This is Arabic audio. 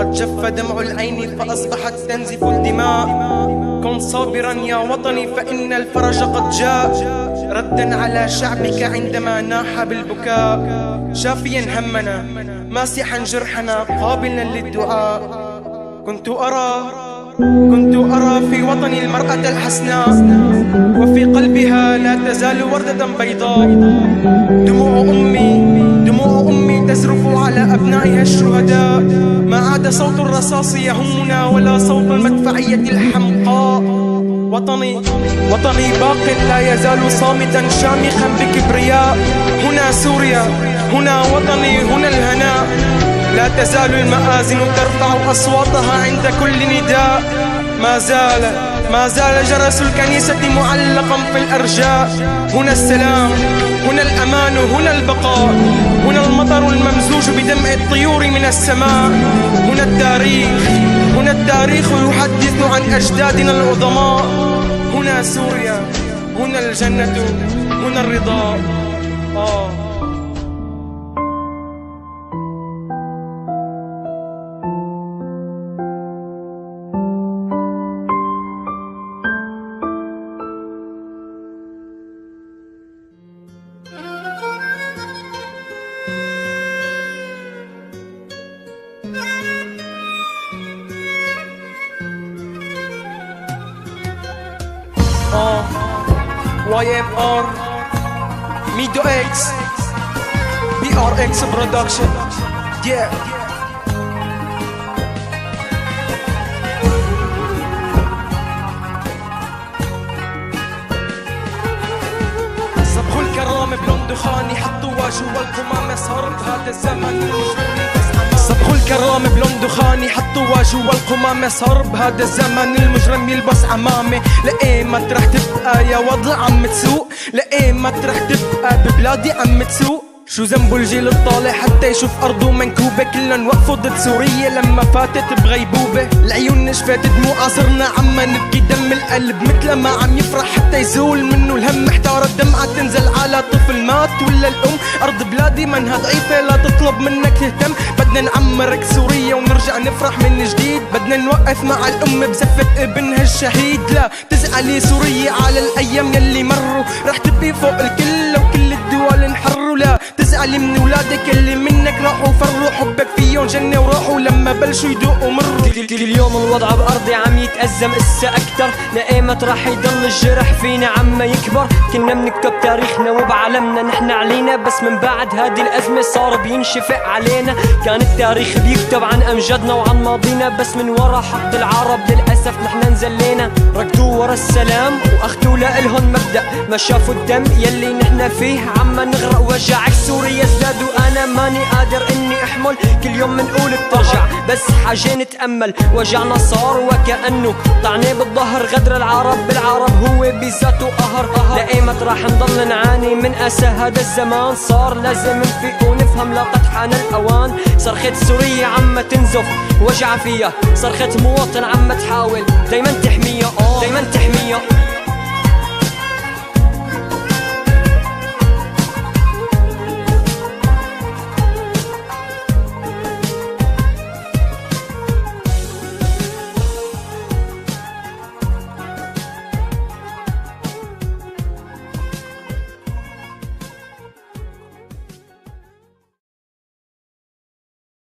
قد جف دمع العين فأصبحت تنزف الدماء. كن صابرا يا وطني فإن الفرج قد جاء، ردا على شعبك عندما ناح بالبكاء. شافيا همنا ماسحا جرحنا قابلا للدعاء. كنت أرى في وطني المرأة الحسناء، وفي قلبها لا تزال وردة بيضاء. دموع أمي تزرف على أبنائها الشهداء. ما عاد صوت الرصاص يهمنا ولا صوت المدفعية الحمقاء. وطني باق لا يزال صامتا شامخا بكبرياء. هنا سوريا، هنا وطني، هنا الهناء. لا تزال المآذن ترفع أصواتها عند كل نداء. ما زال جرس الكنيسة معلقا في الأرجاء. هنا السلام، هنا الأمان، هنا البقاء. هنا المطر الممزوج بدمع الطيور من السماء. هنا التاريخ يحدث عن أجدادنا العظماء. هنا سوريا، هنا الجنة، هنا الرضا. YFR Mido X BRX Production. Yeah. صبغوا الكرامة بلون دخاني، حطوها جوا القمامة صارت هذا الزمن. صبغوا الكرامة بلون دخاني، حطوها جوا القمامة. صار بهذا الزمن المجرم يلبس عمامة. لأيمت رح تبقى يا وضع عم تسوق؟ لأيمت رح تبقى ببلادي عم تسوق؟ شو ذنبه الجيل الطالع حتى يشوف أرضه منكوبة؟ كلن وقفوا ضد سوريا لما فاتت بغيبوبة. العيون نشفت دموعها صرنا عما نبكي دم القلب مثل ما عم يفرح حتى يزول منه الهم. محتار الدمعة تنزل على طفل مات ولا الأم. أرض بلادي منها ضعيفة لا تطلب منك تهتم. بدنا نعمرك سوريا ونرجع نفرح من جديد. بدنا نوقف مع الأم بزفة ابنها الشهيد. لا تزعلي سوريا على الأيام يلي مروا، رح تبقي فوق الكل وكل الدول انحروا. لا تزعلي من ولادك اللي منك راحوا فروا، حبك فيهم جنة وراحوا لما بلشوا يدوقوا مروا. كل يوم الوضع بأرضي عم يتأزم إسا أكتر. لأيمت راح يضل الجرح فينا عما يكبر. كنا بنكتب تاريخنا وبعلمنا نحن علينا، بس من بعد هذه الأزمة صار بينشفق علينا. كان التاريخ بيكتب عن أمجادنا وعن ماضينا، بس من ورا حق العرب للأسف نحن نزلينا. ركضوا ورا السلام وأخذوا لإلهن مبدأ، ما شافوا الدم يلي نحن فيه عما نغرق. وجعك سوريا ازداد وأنا ماني قادر إني أحمل. كل يوم منقول بترجع بس حاجة نتأمل. وجعنا صار وكأنه طعني بالظهر. غدر العرب بالعرب هو بذاته قهر. لأيمت راح نضل نعاني من أسى هذا الزمان. صار لازم نفيق ونفهم لقد حان الأوان. صرخة سوريا عم تنزف وجع فيها، صرخة مواطن عم تحاول دايما تحميها. دايما تحميها.